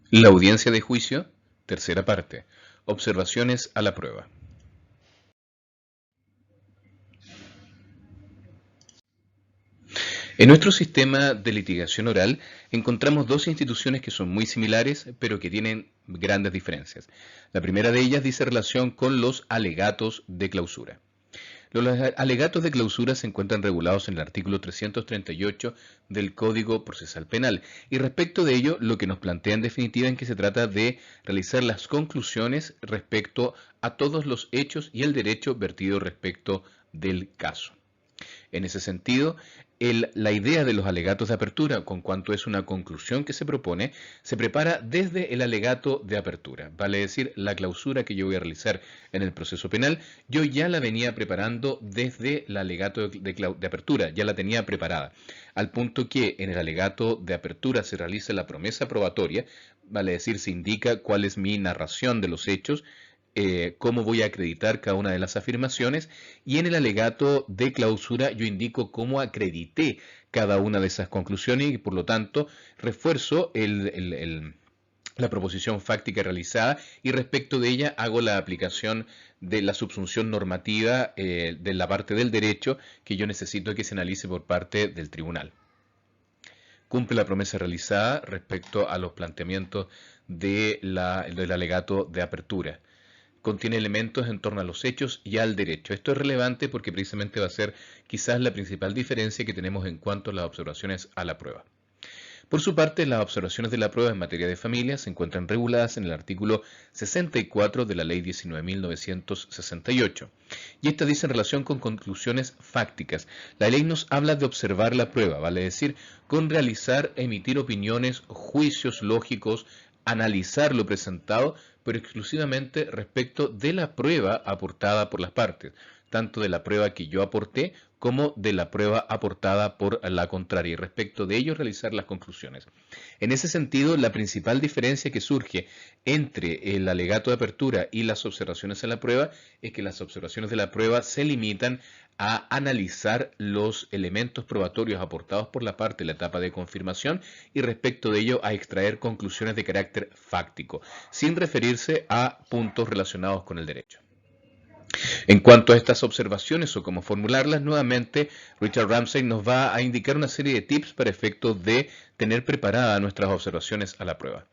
La audiencia de juicio, tercera parte. Observaciones a la prueba. En nuestro sistema de litigación oral encontramos dos instituciones que son muy similares, pero que tienen grandes diferencias. La primera de ellas dice relación con los alegatos de clausura. Los alegatos de clausura se encuentran regulados en el artículo 338 del Código Procesal Penal y respecto de ello lo que nos plantea en definitiva es que se trata de realizar las conclusiones respecto a todos los hechos y el derecho vertido respecto del caso. En ese sentido, la idea de los alegatos de apertura, con cuanto es una conclusión que se propone, se prepara desde el alegato de apertura. Vale decir, la clausura que yo voy a realizar en el proceso penal, yo ya la venía preparando desde el alegato de apertura, ya la tenía preparada. Al punto que en el alegato de apertura se realiza la promesa probatoria, vale decir, se indica cuál es mi narración de los hechos, cómo voy a acreditar cada una de las afirmaciones y en el alegato de clausura yo indico cómo acredité cada una de esas conclusiones y por lo tanto refuerzo la proposición fáctica realizada y respecto de ella hago la aplicación de la subsunción normativa de la parte del derecho que yo necesito que se analice por parte del tribunal. Cumple la promesa realizada respecto a los planteamientos del alegato de apertura. Contiene elementos en torno a los hechos y al derecho. Esto es relevante porque precisamente va a ser quizás la principal diferencia que tenemos en cuanto a las observaciones a la prueba. Por su parte, las observaciones de la prueba en materia de familia se encuentran reguladas en el artículo 64 de la Ley 19.968. Y esta dice en relación con conclusiones fácticas. La ley nos habla de observar la prueba, vale decir, con realizar, emitir opiniones, juicios lógicos, analizar lo presentado, pero exclusivamente respecto de la prueba aportada por las partes, tanto de la prueba que yo aporté como de la prueba aportada por la contraria y respecto de ello realizar las conclusiones. En ese sentido, la principal diferencia que surge entre el alegato de apertura y las observaciones a la prueba es que las observaciones de la prueba se limitan a analizar los elementos probatorios aportados por la parte en la etapa de confirmación y respecto de ello a extraer conclusiones de carácter fáctico, sin referirse a puntos relacionados con el derecho. En cuanto a estas observaciones o cómo formularlas, nuevamente Richard Ramsey nos va a indicar una serie de tips para efectos de tener preparadas nuestras observaciones a la prueba.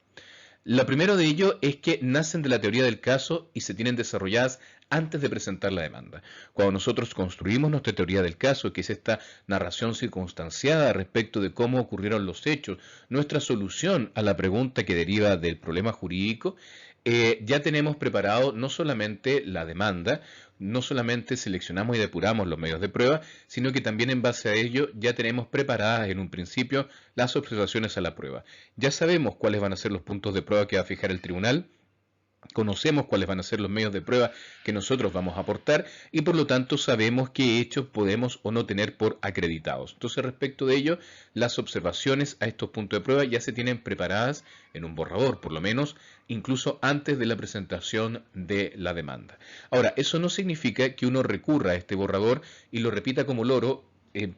Lo primero de ello es que nacen de la teoría del caso y se tienen desarrolladas antes de presentar la demanda. Cuando nosotros construimos nuestra teoría del caso, que es esta narración circunstanciada respecto de cómo ocurrieron los hechos, nuestra solución a la pregunta que deriva del problema jurídico, ya tenemos preparado no solamente la demanda, no solamente seleccionamos y depuramos los medios de prueba, sino que también en base a ello ya tenemos preparadas en un principio las observaciones a la prueba. Ya sabemos cuáles van a ser los puntos de prueba que va a fijar el tribunal, conocemos cuáles van a ser los medios de prueba que nosotros vamos a aportar y por lo tanto sabemos qué hechos podemos o no tener por acreditados. Entonces respecto de ello, las observaciones a estos puntos de prueba ya se tienen preparadas en un borrador, por lo menos incluso antes de la presentación de la demanda. Ahora, eso no significa que uno recurra a este borrador y lo repita como loro,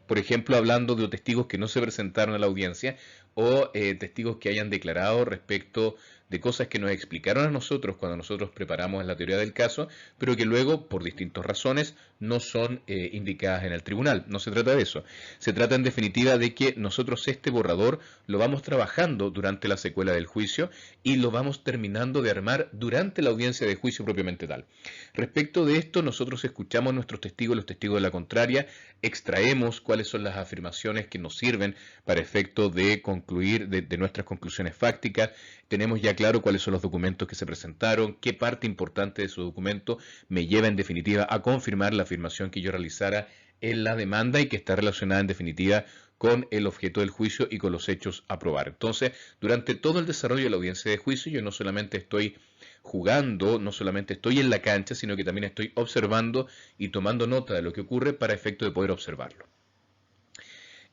por ejemplo, hablando de testigos que no se presentaron a la audiencia o testigos que hayan declarado respecto de cosas que nos explicaron a nosotros cuando nosotros preparamos la teoría del caso, pero que luego, por distintas razones, no son indicadas en el tribunal. No se trata de eso. Se trata en definitiva de que nosotros este borrador lo vamos trabajando durante la secuela del juicio y lo vamos terminando de armar durante la audiencia de juicio propiamente tal. Respecto de esto, nosotros escuchamos a nuestros testigos, los testigos de la contraria, extraemos cuáles son las afirmaciones que nos sirven para efecto de concluir de nuestras conclusiones fácticas. Tenemos ya claro cuáles son los documentos que se presentaron, qué parte importante de su documento me lleva en definitiva a confirmar la afirmación que yo realizara en la demanda y que está relacionada en definitiva con el objeto del juicio y con los hechos a probar. Entonces, durante todo el desarrollo de la audiencia de juicio, yo no solamente estoy jugando, no solamente estoy en la cancha, sino que también estoy observando y tomando nota de lo que ocurre para efecto de poder observarlo.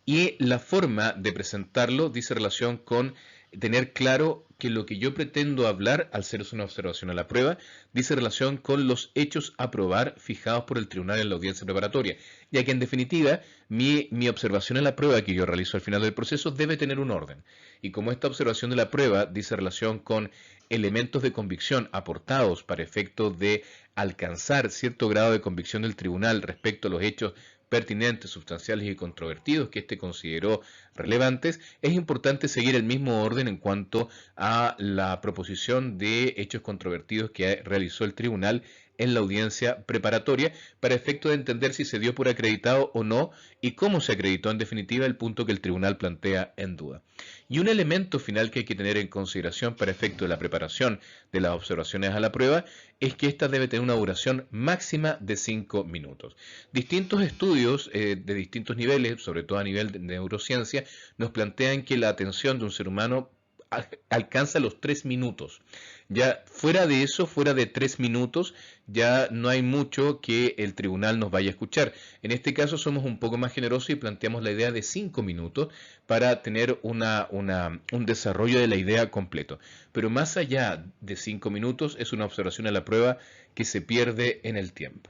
Y la forma de presentarlo dice relación con tener claro que lo que yo pretendo hablar, al ser una observación a la prueba, dice relación con los hechos a probar fijados por el tribunal en la audiencia preparatoria, ya que en definitiva mi observación a la prueba que yo realizo al final del proceso debe tener un orden. Y como esta observación de la prueba dice relación con elementos de convicción aportados para efecto de alcanzar cierto grado de convicción del tribunal respecto a los hechos pertinentes, sustanciales y controvertidos que éste consideró relevantes, es importante seguir el mismo orden en cuanto a la proposición de hechos controvertidos que realizó el tribunal en la audiencia preparatoria para efecto de entender si se dio por acreditado o no y cómo se acreditó en definitiva el punto que el tribunal plantea en duda. Y un elemento final que hay que tener en consideración para efecto de la preparación de las observaciones a la prueba es que ésta debe tener una duración máxima de 5 minutos. Distintos estudios de distintos niveles, sobre todo a nivel de neurociencia, nos plantean que la atención de un ser humano alcanza los 3 minutos. Ya fuera de eso, fuera de 3 minutos, ya no hay mucho que el tribunal nos vaya a escuchar. En este caso somos un poco más generosos y planteamos la idea de 5 minutos para tener un desarrollo de la idea completo. Pero más allá de 5 minutos es una observación a la prueba que se pierde en el tiempo.